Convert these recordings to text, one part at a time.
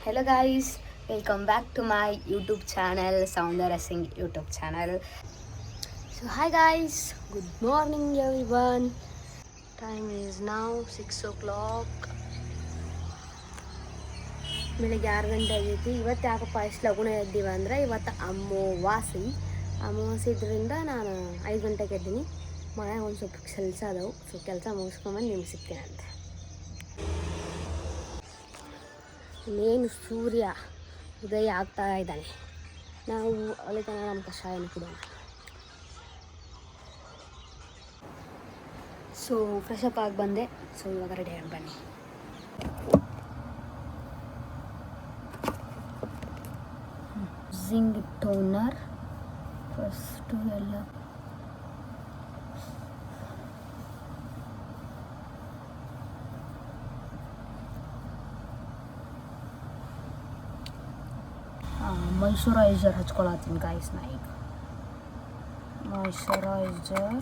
Hello guys, welcome back to my YouTube channel, Soundara Singh YouTube channel. So hi guys, good morning everyone. Time is now 6 o'clock. ಬೆಳಿಗ್ಗೆ 6 ಗಂಟೆ ಆಗೈತಿ. ಇವತ್ತು ಯಾಕಪ್ಪ ಇಷ್ಟು ಲಗುಣ ಎದ್ದೀವಿ ಅಂದರೆ ಇವತ್ತು ಅಮಾವಾಸ್ಯೆ ಇದ್ರಿಂದ ನಾನು 5 ಗಂಟೆಗೆ ಎದ್ದೀನಿ. ಮನೆಯಾಗ ಒಂದು ಸ್ವಲ್ಪ ಕೆಲಸ ಅದಾವು, ಸೊ ಕೆಲಸ ಮುಗಿಸ್ಕೊಂಬಂದು ನಿಮ್ಗೆ ಸಿಗ್ತೀನಿ ಅಂತ. ಇನ್ನೇನು ಸೂರ್ಯ ಉದಯ ಆಗ್ತಾ ಇದ್ದಾನೆ. ನಾವು ಅಲ್ಲಿ ತನಕ ನಮ್ಮ ಕಷಾಯನ ಕುಡಿಯೋಣ. ಸೊ ಫ್ರೆಶ್ ಅಪ್ ಆಗಿ ಬಂದೆ. ಸೊ ಇವಾಗ ರೆಡಿ ಆಗಿ ಬನ್ನಿ. ಜಿಂಗ್ ಟೋನರ್ ಫಸ್ಟು ಎಲ್ಲ ಮಾಯಿಶ್ಚರೈಸರ್ ಹಚ್ಕೊಳತ್ತೀನಿ ಗಾಯ್ಸ್. ನಾ ಈಗ ಮಾಯಿಶ್ಚರೈಸರ್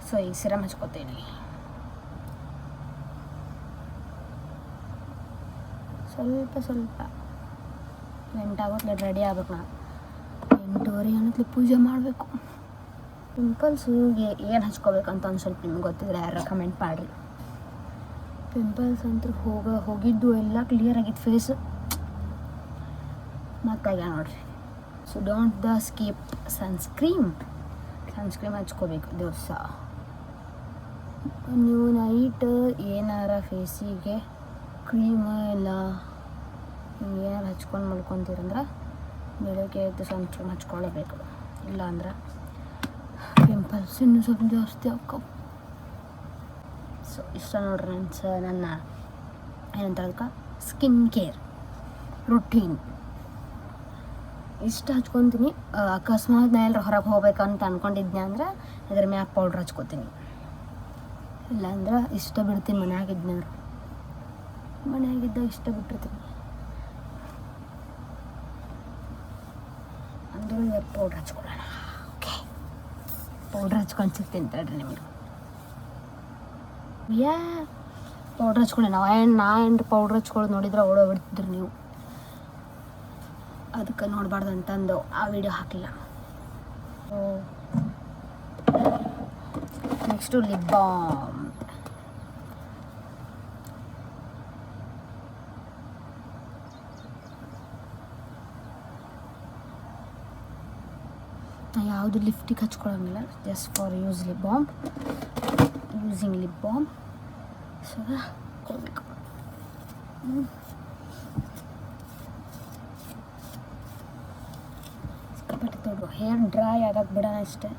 ಸೊ ಈ ಸಿರಮ್ ಹಚ್ಕೋತೀನಿ. ಸ್ವಲ್ಪ ಎಂಟಾಗೋತ್ಲೆ ರೆಡಿ ಆಗ್ಬೇಕು. ನಾನು 8:30 ಅನ್ನೋತ್ಲೆ ಪೂಜೆ ಮಾಡಬೇಕು. ಪಿಂಪಲ್ಸಿಗೆ ಏನು ಹಚ್ಕೋಬೇಕಂತ ಒಂದು ಸ್ವಲ್ಪ ನಿಮ್ಗೆ ಗೊತ್ತಿದ್ರೆ ಯಾರು ಕಮೆಂಟ್ ಮಾಡಿರಿ. ಪಿಂಪಲ್ಸ್ ಅಂತೂ ಹೋಗಿದ್ದು ಎಲ್ಲ ಕ್ಲಿಯರ್ ಆಗಿತ್ತು ಫೇಸ್ ಮತ್ತಾಗ ನೋಡ್ರಿ. ಸೊ ಡೋಂಟ್ ಸ್ಕಿಪ್ ಸನ್ಸ್ಕ್ರೀಮ್ ಹಚ್ಕೋಬೇಕು ದಿವಸ. ನೀವು ನೈಟ್ ಏನಾರ ಫೇಸಿಗೆ ಕ್ರೀಮ್ ಎಲ್ಲ ಏನಾರು ಹಚ್ಕೊಂಡು ಮಲ್ಕೊತೀರಂದ್ರೆ ಬೆಳಗ್ಗೆ ಎದ್ದು ಸನ್ಸ್ಕ್ರೀಮ್ ಹಚ್ಕೊಳ್ಳೇಬೇಕು. ಇಲ್ಲ ಅಂದ್ರೆ ಪಿಂಪಲ್ಸ್ ಇನ್ನೂ ಸ್ವಲ್ಪ ಜಾಸ್ತಿ ಆಗ್ಕವು. ಸೊ ಇಷ್ಟ ನೋಡ್ರಿ ಫ್ರೆಂಡ್ಸ್, ನನ್ನ ಏನಂತ ಅದಕ್ಕೆ ಸ್ಕಿನ್ ಕೇರ್ ರುಟೀನ್ ಇಷ್ಟ ಹಚ್ಕೊತೀನಿ. ಅಕಸ್ಮಾತ್ ನಾ ಎಲ್ಲರೂ ಹೊರಗೆ ಹೋಗ್ಬೇಕಂತ ಅಂದ್ಕೊಂಡಿದ್ದೆ ಅಂದ್ರೆ ಅದ್ರ ಮ್ಯಾಕ್ ಪೌಡ್ರ್ ಹಚ್ಕೋತೀನಿ. ಇಲ್ಲಾಂದ್ರೆ ಇಷ್ಟ ಬಿಡ್ತೀನಿ. ಮನೆಯಾಗಿದ್ದಾಗ ಇಷ್ಟ ಬಿಟ್ಟಿರ್ತೀನಿ. ಅಂದರೂ ಇವತ್ತು ಪೌಡ್ರ್ ಹಚ್ಕೊಳ್ಳೋಣ. ಓಕೆ, ಪೌಡ್ರ್ ಹಚ್ಕೊಂಡು ಸಿಗ್ತೀನಿ ತಡ್ರಿ ನಿಮಗೆ. ಪೌಡ್ರ್ ಹಚ್ಕೊಂಡೆ ನಾ ಪೌಡ್ರ್ ಹಚ್ಕೊಳ್ಳೋದು ನೋಡಿದ್ರೆ ಓಡೋಗ್ಬಿಡ್ತಿದ್ರಿ ನೀವು. ಅದಕ್ಕೆ ನೋಡಬಾರ್ದು ಅಂತಂದು ಆ ವಿಡಿಯೋ ಹಾಕಿಲ್ಲ. Next lip balm. ಯಾವುದು ಲಿಫ್ಟಿಗೆ ಹಚ್ಕೊಳ್ಳೋಂಗಿಲ್ಲ, just for using lip balm. So ಕೊಡಬೇಕು. ಸಿಕ್ಕಾಪಟ್ಟೆ ತೊಡ್ರು ಹೇರ್ ಡ್ರೈ ಆಗಕ್ಕೆ ಬಿಡೋಣ ಅಷ್ಟೇ.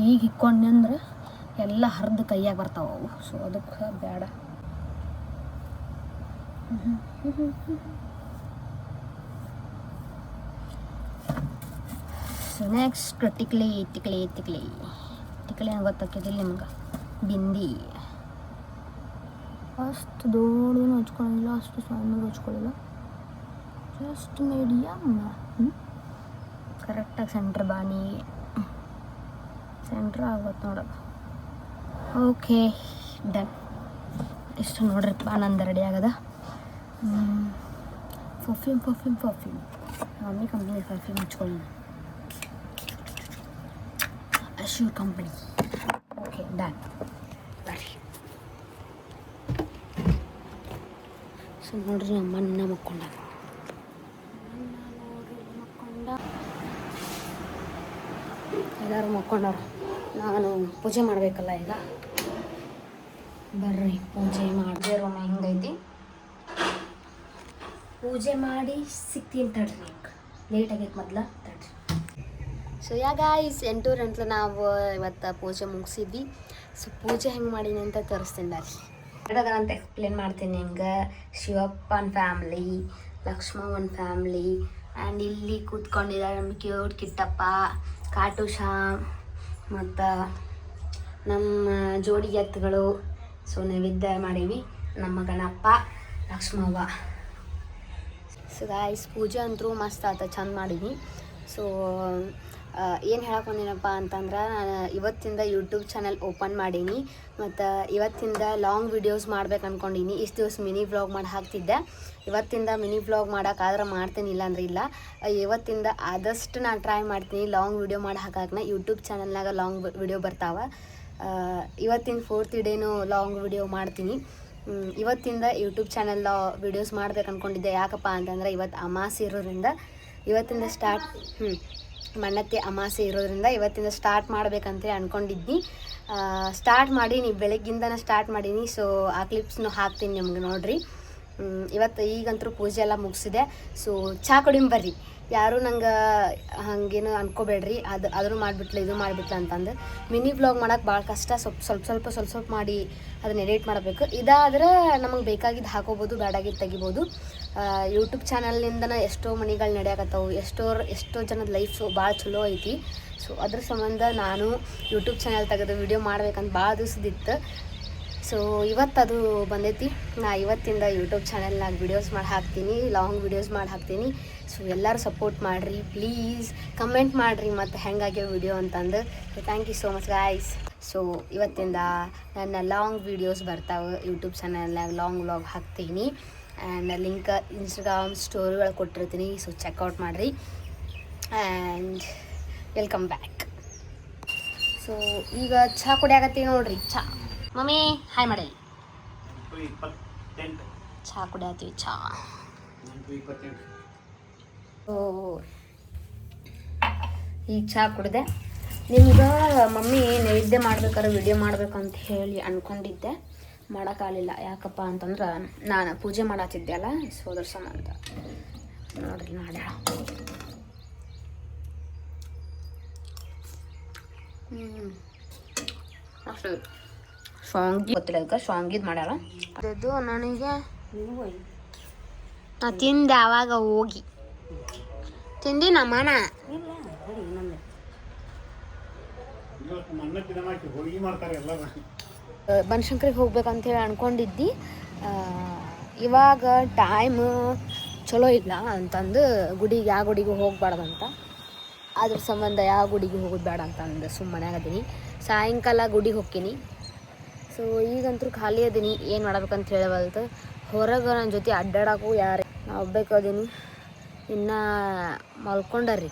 ಈಗ ಹಿಕ್ಕೊಂಡೆ ಅಂದ್ರೆ ಎಲ್ಲ ಹರಿದು ಕೈಯಾಗ ಬರ್ತಾವೆ ಅವು. ಸೊ ಅದಕ್ಕೆ ಬೇಡ. ಸೊ ನೆಕ್ಸ್ಟ್ ಟಿಕ್ಲಿ ಏನು ಗೊತ್ತಾಕಿದಿಲ್ಲ ನಿಮ್ಗೆ? ಬಿಂದಿ. ಅಷ್ಟು ದೊಡ್ಡದೇನು ಹಚ್ಕೊಳ್ಳೋಂಗಿಲ್ಲ, ಅಷ್ಟು ಸಣ್ಣಗೆ ಹಚ್ಕೊಳ್ಳಿಲ್ಲ, ಜಸ್ಟ್ ಮೀಡಿಯಮ್. ಕರೆಕ್ಟಾಗಿ ಸೆಂಟ್ರ್ ಆಗುತ್ತೆ ನೋಡೋದು. Okay done. ಇಷ್ಟು ನೋಡ್ರಿಪ್ಪ ನಂದು ರೆಡಿ ಆಗದ. ಪರ್ಫ್ಯೂಮ್ ಮಮ್ಮಿ ಕಂಪ್ನಿ ಪರ್ಫ್ಯೂಮ್ ಹಚ್ಕೊಳ್ಳಿ, ಅಶ್ಯೂರ್ ಕಂಪ್ನಿ. Okay done. ಬರ್ರಿ. ಸೊ ನೋಡ್ರಿ ನಮ್ಮನ್ನ ಮಕ್ಕೊಂಡ. ಎಲ್ಲರೂ ಮಕ್ಕೊಂಡವ್ರು. ನಾನು ಪೂಜೆ ಮಾಡಬೇಕಲ್ಲ ಈಗ. ಬರ್ರಿ ಪೂಜೆ ಮಾಡಿದೆ. ರೂಮ್ ಹೆಂಗೈತಿ ಪೂಜೆ ಮಾಡಿ ಸಿಗ್ತೀನಿ ತಡ್ರಿ. ಲೇಟ್ ಆಗೈತೆ ಮೊದಲ ತಡ್ರಿ. ಸೊ ಗಾಯ್ಸ್ 8 ಗಂಟೆ ನಾವು ಇವತ್ತು ಪೂಜೆ ಮುಗಿಸಿದ್ವಿ. ಸೊ ಪೂಜೆ ಹೆಂಗೆ ಮಾಡೀನಿ ಅಂತ ತೋರಿಸ್ತೀನಿ ಬರ್ರಿ. ಅಂತ ಎಕ್ಸ್ಪ್ಲೇನ್ ಮಾಡ್ತೀನಿ ನಿಮ್ಗೆ. ಶಿವಪ್ಪನ ಫ್ಯಾಮ್ಲಿ, ಲಕ್ಷ್ಮವ್ವನ ಫ್ಯಾಮ್ಲಿ, ಆ್ಯಂಡ್ ಇಲ್ಲಿ ಕೂತ್ಕೊಂಡಿದ್ದಾರೆ ನಮ್ಮ ಕ್ಯೂಟ್ ಕಿಟ್ಟಪ್ಪ, ಕಾಟುಷ ಮತ್ತು ನಮ್ಮ ಜೋಡಿ ಎತ್ತುಗಳು. ಸೊ ನೈವೇದ್ಯ ಮಾಡೀವಿ. ನಮ್ಮ ಗಣಪ, ಲಕ್ಷ್ಮವ್ವ. ಸೊ ಗಾಯ್ಸ್ ಪೂಜೆ ಅಂತೂ ಮಸ್ತ್ ಆತ, ಚಂದ ಮಾಡೀನಿ. ಸೊ ಏನು ಹೇಳಕೊಂದಿನಪ್ಪ ಅಂತಂದ್ರೆ ನಾನು ಇವತ್ತಿಂದ ಯೂಟ್ಯೂಬ್ ಚಾನಲ್ ಓಪನ್ ಮಾಡೀನಿ ಮತ್ತು ಇವತ್ತಿಂದ ಲಾಂಗ್ ವಿಡಿಯೋಸ್ ಮಾಡ್ಬೇಕು ಅಂದ್ಕೊಂಡೀನಿ. ಇಷ್ಟು ದಿವಸ ಮಿನಿ ವ್ಲಾಗ್ ಮಾಡಿ ಹಾಕ್ತಿದ್ದೆ. ಇವತ್ತಿಂದ ಮಿನಿ ವ್ಲಾಗ್ ಮಾಡೋಕ್ಕಾದ್ರೆ ಮಾಡ್ತೀನಿ, ಇಲ್ಲ ಅಂದ್ರೆ ಇಲ್ಲ. ಇವತ್ತಿಂದ ಆದಷ್ಟು ನಾನು ಟ್ರೈ ಮಾಡ್ತೀನಿ ಲಾಂಗ್ ವಿಡಿಯೋ ಮಾಡಿ ಹಾಕಕ್ಕೆ. ಯೂಟ್ಯೂಬ್ ಚಾನಲ್ನಾಗ ಲಾಂಗ್ ವಿಡಿಯೋ ಬರ್ತಾವೆ. ಇವತ್ತಿನ 4th ಡೇನೂ ಲಾಂಗ್ ವಿಡಿಯೋ ಮಾಡ್ತೀನಿ. ಇವತ್ತಿಂದ ಯೂಟ್ಯೂಬ್ ಚಾನಲ್ ವಿಡಿಯೋಸ್ ಮಾಡ್ಬೇಕು ಅಂದ್ಕೊಂಡಿದ್ದೆ. ಯಾಕಪ್ಪ ಅಂತಂದ್ರೆ ಇವತ್ತು ಅಮಾಸೆ ಇರೋದ್ರಿಂದ ಇವತ್ತಿಂದ ಸ್ಟಾರ್ಟ್ ಮಣ್ಣತ್ತೆ ಅಮಾಸೆ ಇರೋದ್ರಿಂದ ಇವತ್ತಿಂದ ಸ್ಟಾರ್ಟ್ ಮಾಡ್ಬೇಕಂತ ಅಂದ್ಕೊಂಡಿದ್ನಿ. ಸ್ಟಾರ್ಟ್ ಮಾಡೀನಿ, ಬೆಳಗ್ಗಿಂದನೇ ಸ್ಟಾರ್ಟ್ ಮಾಡೀನಿ. ಸೊ ಆ ಕ್ಲಿಪ್ಸ್ನು ಹಾಕ್ತೀನಿ ನಿಮ್ಗೆ ನೋಡಿರಿ. ಇವತ್ತು ಈಗಂತೂ ಪೂಜೆ ಎಲ್ಲ ಮುಗಿಸಿದೆ. ಸೊ ಚಹಾ ಕುಡಿಂಬರ್ರಿ. ಯಾರು ನಂಗೆ ಹಂಗೇನು ಅನ್ಕೋಬೇಡ್ರಿ, ಅದನ್ನು ಮಾಡಿಬಿಟ್ಲ ಇದು ಮಾಡಿಬಿಟ್ಲ ಅಂತಂದು. ಮಿನಿ ವ್ಲಾಗ್ ಮಾಡೋಕೆ ಭಾಳ ಕಷ್ಟ. ಸ್ವಲ್ಪ ಮಾಡಿ ಅದನ್ನ ಎಡಿಟ್ ಮಾಡಬೇಕು. ಇದಾದ್ರೆ ನಮಗೆ ಬೇಕಾಗಿದ್ದು ಹಾಕೋಬೋದು, ಬೇಡಾಗಿದ್ದು ತೆಗಿಬೋದು. ಯೂಟ್ಯೂಬ್ ಚಾನಲ್ನಿಂದನೇ ಎಷ್ಟೋ ಮನೆಗಳು ನಡೆಯಕತ್ತವು, ಎಷ್ಟೋ ಜನದ ಲೈಫ್ ಭಾಳ ಚಲೋ ಐತಿ. ಸೊ ಅದ್ರ ಸಂಬಂಧ ನಾನು ಯೂಟ್ಯೂಬ್ ಚಾನಲ್ ತೆಗೆದು ವಿಡಿಯೋ ಮಾಡ್ಬೇಕಂತ ಭಾಳ ದಿವಸದಿತ್ತು. ಸೊ ಇವತ್ತದು ಬಂದೈತಿ. ನಾ ಇವತ್ತಿಂದ ಯೂಟ್ಯೂಬ್ ಚಾನಲ್ನಾಗ ವಿಡಿಯೋಸ್ ಮಾಡಿ ಹಾಕ್ತೀನಿ, ಲಾಂಗ್ ವಿಡಿಯೋಸ್ ಮಾಡಿ ಹಾಕ್ತೀನಿ. ಸೊ ಎಲ್ಲರೂ ಸಪೋರ್ಟ್ ಮಾಡಿರಿ ಪ್ಲೀಸ್, ಕಮೆಂಟ್ ಮಾಡಿರಿ ಮತ್ತು ಹೆಂಗಾಗ್ಯಾವ ವಿಡಿಯೋ ಅಂತಂದು. Thank you so much guys. So ಇವತ್ತಿಂದ ನನ್ನ ಲಾಂಗ್ ವಿಡಿಯೋಸ್ ಬರ್ತಾವೆ ಯೂಟ್ಯೂಬ್ ಚಾನಲ್ನಾಗ, ಲಾಂಗ್ ವ್ಲಾಗ್ ಹಾಕ್ತೀನಿ. ಆ್ಯಂಡ್ ಲಿಂಕ್ ಇನ್ಸ್ಟಾಗ್ರಾಮ್ ಸ್ಟೋರಿಗಳು ಕೊಟ್ಟಿರ್ತೀನಿ. ಸೊ ಚೆಕ್ಔಟ್ ಮಾಡಿರಿ. And welcome back. ಸೊ ಈಗ ಚಹಾ ಕುಡಿಯಾಕತ್ತೀವಿ ನೋಡ್ರಿ. ಚಹಾ ಮಮ್ಮಿ ಹಾಯ್ ಮಾಡಿ. ಚಹಾ ಕುಡಿಯತ್ತೀವಿ. ಚಹಾ ಈಗ ಚಹಾ ಕುಡಿದೆ. ನಿಮ್ಗೆ ಮಮ್ಮಿ ನೈವೇದ್ಯ ಮಾಡ್ಬೇಕಾದ್ರೆ ವಿಡಿಯೋ ಮಾಡ್ಬೇಕಂತ ಹೇಳಿ ಅಂದ್ಕೊಂಡಿದ್ದೆ, ಮಾಡೋಕ್ಕಾಗಲಿಲ್ಲ. ಯಾಕಪ್ಪ ಅಂತಂದ್ರೆ ನಾನು ಪೂಜೆ ಮಾಡತ್ತಿದ್ದೆ ಅಲ್ಲ, ಸೋದರ ಸಂಬಂಧ. ನೋಡ್ರಿ ಮಾಡ್ಯಾಳ. ಅಷ್ಟು ಶಾಂಗಿ ಗೊತ್ತಿಲ್ಲ, ಅದಕ್ಕೆ ಶಾಂಗಿದ್ ಮಾಡ್ಯಾಳ. ಅದು ನನಗೆ ನಾ ತಿಂದೆ ಆವಾಗ ಹೋಗಿ ತಿಂದಿ ನಮ್ಮನ. ಬನಶಂಕರಿಗೆ ಹೋಗ್ಬೇಕಂತ ಹೇಳಿ ಅನ್ಕೊಂಡಿದ್ದಿ. ಇವಾಗ ಟೈಮ್ ಚಲೋ ಇಲ್ಲ ಅಂತಂದು ಗುಡಿಗೆ ಯಾವ ಗುಡಿಗೂ ಹೋಗ್ಬಾರ್ದಂತ, ಅದ್ರ ಸಂಬಂಧ ಯಾವ ಗುಡಿಗೆ ಹೋಗೋದು ಬೇಡ ಅಂತಂದು ಸುಮ್ಮನೆ ಆಗದೀನಿ. ಸಾಯಂಕಾಲ ಗುಡಿಗೆ ಹೋಗ್ತೀನಿ. ಸೊ ಈಗಂತೂ ಖಾಲಿ ಅದೀನಿ, ಏನು ಮಾಡ್ಬೇಕಂತ ಹೇಳವಲ್ತು. ಹೊರಗೆ ನನ್ನ ಜೊತೆ ಅಡ್ಡಾಡಕ್ಕೂ ಯಾರು, ನಾ ಒಬ್ಬೇಕದೀನಿ. ಇನ್ನು ಮಲ್ಕೊಂಡರ್ರಿ,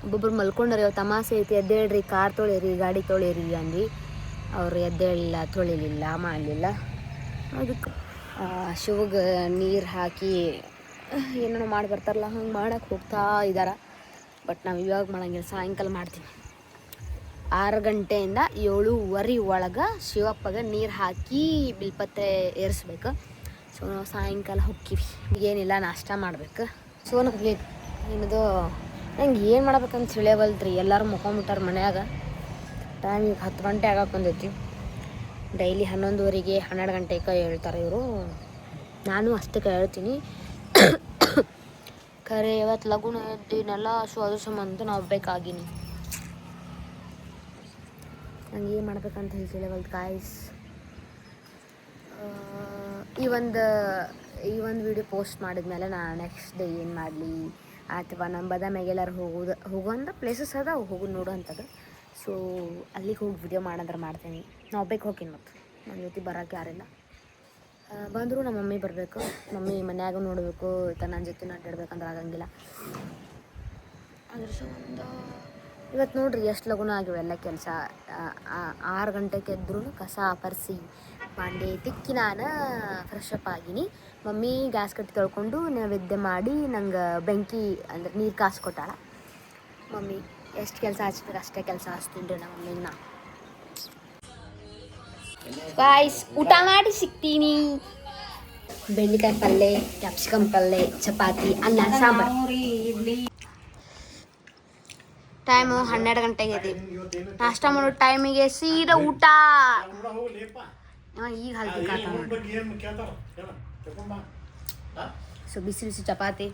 ಒಬ್ಬೊಬ್ರು ಮಲ್ಕೊಂಡರಿ. ಅವ್ರು ತಮಾಸೆ ಐತಿ, ಎದ್ದೇಳ್ರಿ ಕಾರ್ ತೊಳಿರಿ ಗಾಡಿ ತೊಳಿರಿ ಅಂದ್ವಿ. ಅವರು ಎದ್ದೇಳಿಲ್ಲ, ತೊಳಿಲಿಲ್ಲ, ಮಾಡಲಿಲ್ಲ. ಅದಕ್ಕೆ ಶಿವಗೆ ನೀರು ಹಾಕಿ ಏನೇನೋ ಮಾಡಿ ಬರ್ತಾರಲ್ಲ, ಹಂಗೆ ಮಾಡೋಕ್ಕೆ ಹೋಗ್ತಾ ಇದ್ದಾರೆ. ಬಟ್ ನಾವು ಇವಾಗ ಮಾಡೋಂಗಿಲ್ಲ, ಸಾಯಂಕಾಲ ಮಾಡ್ತೀನಿ. 6 ಗಂಟೆಯಿಂದ 7:30 ಒಳಗೆ ಶಿವಪ್ಪಗೆ ನೀರು ಹಾಕಿ ಬಿಲ್ಪತ್ರೆ ಏರಿಸ್ಬೇಕು. ಸೊ ನಾವು ಸಾಯಂಕಾಲ ಹೋಗ್ತೀವಿ. ಏನಿಲ್ಲ, ನಾಷ್ಟ ಮಾಡ್ಬೇಕು. ಸೊ ನನಗೆ ಏನದು ನಂಗೆ ಏನು ಮಾಡ್ಬೇಕಂತ ತಿಳಿಯವಲ್ತ್ರಿ. ಎಲ್ಲರೂ ಮುಕೊಂಬಿಟ್ಟಾರ ಮನ್ಯಾಗ. ಟೈಮ್ ಈಗ 10 ಗಂಟೆ ಆಗಕ್ಕೆ ಬಂದೈತಿ. ಡೈಲಿ 11:30 12 ಗಂಟೆಗೆ ಹೇಳ್ತಾರೆ ಇವರು. ನಾನು ಅಷ್ಟಕ್ಕೆ ಹೇಳ್ತೀನಿ. ಖರೆ ಇವತ್ತು ಲಗುನ ಎದ್ದಿನಲ್ಲ, ಸೊ ಅದ್ರ ಸಂಬಂಧ ನಾವು ಬೇಕಾಗಿನಿ. ನಂಗೆ ಏನು ಮಾಡ್ಬೇಕಂತ ಹೇಳ್ತಿಲ್ಲವಲ್ದು ಗಾಯ್ಸ್. ಈ ಒಂದು ವಿಡಿಯೋ ಪೋಸ್ಟ್ ಮಾಡಿದ್ಮೇಲೆ ನಾನು ನೆಕ್ಸ್ಟ್ ಡೇ ಏನು ಮಾಡಲಿ, ಅಥವಾ ನಮ್ಮ ಬದಾಮಿಗೆ ಎಲ್ಲರೂ ಹೋಗುವಂಥ ಪ್ಲೇಸಸ್ ಅದ ಹೋಗೋದು ನೋಡೋವಂಥದ್ದು. ಸೊ ಅಲ್ಲಿಗೆ ಹೋಗಿ ವಿಡಿಯೋ ಮಾಡಂದ್ರೆ ಮಾಡ್ತೀನಿ. ನಾವು ಬೇಕು ಹೋಗ್ತೀನಿ, ಮತ್ತು ನನ್ನ ಜೊತೆ ಬರೋಕ್ಕೆ ಯಾರಿಲ್ಲ. ಬಂದರೂ ನಮ್ಮ ಮಮ್ಮಿ ಬರಬೇಕು. ಮಮ್ಮಿ ಮನ್ಯಾಗ ನೋಡಬೇಕು, ನನ್ನ ಜೊತೆ ಅಡ್ಡಾಡ್ಬೇಕಂದ್ರೆ ಆಗಂಗಿಲ್ಲ. ಅದ್ರ ಸಂಬಂಧ ಇವತ್ತು ನೋಡ್ರಿ ಎಷ್ಟು ಲಗುನ ಆಗಿವೆ ಎಲ್ಲ ಕೆಲಸ. 6 ಗಂಟೆಗೆ ಎದ್ರೂ ಕಸ ಪರ್ಸಿ ಬಾಂಡೆ ತಿಕ್ಕಿ ನಾನು ಫ್ರೆಶ್ ಅಪ್ ಆಗಿನಿ. ಮಮ್ಮಿ ಗ್ಯಾಸ್ ಕಟ್ಟಿ ತೊಳ್ಕೊಂಡು ನೈವೇದ್ಯ ಮಾಡಿ ನಂಗೆ ಬೆಂಕಿ ಅಂದ್ರೆ ನೀರು ಕಾಸು ಕೊಟ್ಟಾಳ. ಮಮ್ಮಿ ಎಷ್ಟು ಕೆಲಸ ಹಚ್ಬೇಕು ಅಷ್ಟೇ ಕೆಲಸ ಹಚ್ತೀನಿ ರೀ ನಮ್ಮ ಮಮ್ಮಿಗೆ. ನಾ ಗಾಯ್ಸ್ ಊಟ ಮಾಡಿ ಸಿಗ್ತೀನಿ. ಬೆಂಡೆಕಾಯಿ ಪಲ್ಯ, ಕ್ಯಾಪ್ಸಿಕಮ್ ಪಲ್ಯ, ಚಪಾತಿ, ಅನ್ನ, ಸಾಂಬಾರು. ಟೈಮು 12 ಗಂಟೆಗೆ ಇದೆ. ನಾಷ್ಟ ಮಾಡೋ ಟೈಮಿಗೆ ಸೀದಾ ಊಟ. ಈಗ ಹಲ್ಬೇಕಾತ ಸೊ ಬಿಸಿ ಬಿಸಿ ಚಪಾತಿ.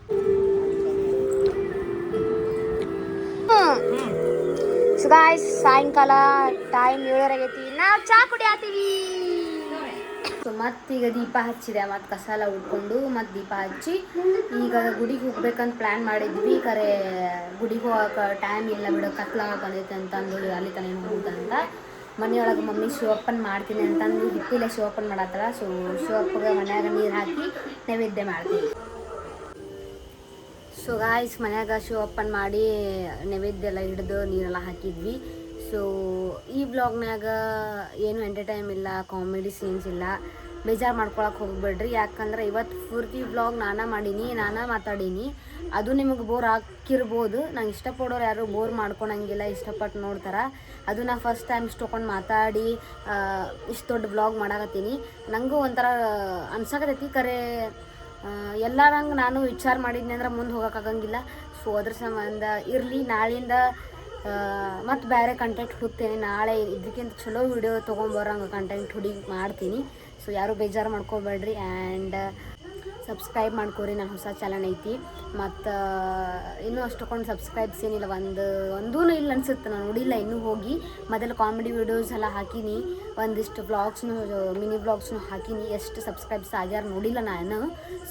ಸೊ ಗಾಯ್ಸ್ ಸಾಯಂಕಾಲ ಟೈಮ್ 7 ಆಗೈತಿ. ನಾವು ಚಹಾ ಕುಡಿಯಾತೀವಿ. ಸೊ ಮತ್ತೀಗ ದೀಪ ಹಚ್ಚಿದೆ, ಮತ್ತು ಕಸ ಎಲ್ಲ ಉಟ್ಕೊಂಡು ಮತ್ತು ದೀಪ ಹಚ್ಚಿ ಈಗ ಗುಡಿಗೆ ಹೋಗ್ಬೇಕಂತ ಪ್ಲ್ಯಾನ್ ಮಾಡಿದ್ವಿ. ಕರೆ ಗುಡಿಗೆ ಹೋಗಕ್ಕೆ ಟೈಮ್ ಇಲ್ಲ ಬಿಡು, ಕತ್ಲಾಗೈತೆ ಅಂತಂದು ಅಲ್ಲಿ ತನೇನು ಹೋಗುದಂತ ಮನೆಯೊಳಗೆ ಮಮ್ಮಿ ಶಿವಪ್ಪನ ಮಾಡ್ತೀನಿ ಅಂತಂದು ಹಿಪ್ಪಿಲೆ ಶಿವಪ್ಪನ ಮಾಡತ್ತಾರ. ಸೊ ಶಿವಪ್ಪಗೆ ಮನ್ಯಾಗ ನೀರು ಹಾಕಿ ನೈವೇದ್ಯ ಮಾಡ್ತೀವಿ. ಸೊ ಗಾಯ್ಸ್ ಮನ್ಯಾಗ ಶಿವಪ್ಪನ ಮಾಡಿ ನೈವೇದ್ಯ ಎಲ್ಲ ಹಿಡಿದು ನೀರೆಲ್ಲ ಹಾಕಿದ್ವಿ. ಸೊ ಈ ಬ್ಲಾಗ್ನಾಗ ಏನು ಎಂಟರ್ಟೈನ್ ಇಲ್ಲ, ಕಾಮಿಡಿ ಸೀನ್ಸ್ ಇಲ್ಲ, ಬೇಜಾರು ಮಾಡ್ಕೊಳಕ್ಕೆ ಹೋಗ್ಬೇಡ್ರಿ. ಯಾಕಂದ್ರೆ ಇವತ್ತು ಪೂರ್ತಿ ಬ್ಲಾಗ್ ನಾನೇ ಮಾಡೀನಿ, ನಾನೇ ಮಾತಾಡೀನಿ. ಅದು ನಿಮಗೆ ಬೋರ್ ಹಾಕಿರ್ಬೋದು. ನಂಗೆ ಇಷ್ಟಪಡೋರು ಯಾರು ಬೋರ್ ಮಾಡ್ಕೊಳಂಗಿಲ್ಲ, ಇಷ್ಟಪಟ್ಟು ನೋಡ್ತಾರೆ. ಅದು ನಾ ಫಸ್ಟ್ ಟೈಮ್ ಇಷ್ಟೊಂದು ಮಾತಾಡಿ ಇಷ್ಟು ದೊಡ್ಡ ಬ್ಲಾಗ್ ಮಾಡಾಕತ್ತೀನಿ. ನನಗೂ ಒಂಥರ ಅನ್ಸಕತ್ತೈತಿ. ಕರೆ ಎಲ್ಲರಂಗೆ ನಾನು ವಿಚಾರ ಮಾಡಿದ್ನಿ ಅಂದ್ರೆ ಮುಂದೆ ಹೋಗೋಕ್ಕಾಗಂಗಿಲ್ಲ. ಸೊ ಅದ್ರ ಸಂಬಂಧ ಇರಲಿ, ನಾಳೆಯಿಂದ ಮತ್ತು ಬೇರೆ ಕಂಟೆಂಟ್ ಹುಡುಕ್ತೇನೆ. ನಾಳೆ ಇದಕ್ಕಿಂತ ಚಲೋ ವಿಡಿಯೋ ತೊಗೊಂಬರೋಂಗೆ ಕಂಟೆಂಟ್ ಮಾಡ್ತೀನಿ. ಸೊ ಯಾರು ಬೇಜಾರು ಮಾಡ್ಕೋಬೇಡ್ರಿ. ಆ್ಯಂಡ್ ಸಬ್ಸ್ಕ್ರೈಬ್ ಮಾಡ್ಕೊರಿ, ನನ್ನ ಹೊಸ ಚಾನಲ್ ಐತಿ. ಮತ್ತು ಇನ್ನೂ ಅಷ್ಟೊಂದು ಸಬ್ಸ್ಕ್ರೈಬ್ಸ್ ಏನಿಲ್ಲ, ಒಂದೂ ಇಲ್ಲ ಅನ್ಸುತ್ತೆ. ನಾನು ನೋಡಿಲ್ಲ ಇನ್ನೂ ಹೋಗಿ. ಮೊದಲು ಕಾಮಿಡಿ ವೀಡಿಯೋಸ್ ಎಲ್ಲ ಹಾಕೀನಿ, ಒಂದಿಷ್ಟು ವ್ಲಾಗ್ಸ್ನು ಮಿನಿ ವ್ಲಾಗ್ಸ್ನು ಹಾಕೀನಿ. ಎಷ್ಟು ಸಬ್ಸ್ಕ್ರೈಬ್ಸ್ ಆಗ್ಯಾರ ನೋಡಿಲ್ಲ ನಾನು.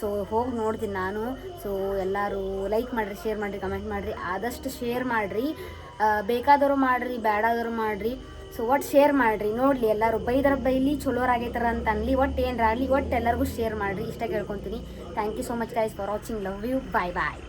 ಸೊ ಹೋಗಿ ನೋಡ್ತೀನಿ ನಾನು. ಸೊ ಎಲ್ಲರೂ ಲೈಕ್ ಮಾಡಿರಿ, ಶೇರ್ ಮಾಡಿರಿ, ಕಮೆಂಟ್ ಮಾಡಿರಿ. ಆದಷ್ಟು ಶೇರ್ ಮಾಡಿರಿ, ಬೇಕಾದವರು ಮಾಡಿರಿ, ಬೇಡಾದವರು ಮಾಡಿರಿ. ಸೊ ಒಟ್ಟು ಶೇರ್ ಮಾಡಿರಿ, ನೋಡಲಿ ಎಲ್ಲರೂ. ಬೈಲಿ ಚಲೋರಾಗೈತಾರ ಅಂತ ಅನ್ಲಿ, ಒಟ್ಟು ಏನಾರ ಆಗಲಿ, ಒಟ್ಟು ಎಲ್ಲರಿಗೂ ಶೇರ್ ಮಾಡಿರಿ. ಇಷ್ಟ ಕೇಳ್ಕೊತೀನಿ. Thank you so much guys for watching. Love you. Bye bye.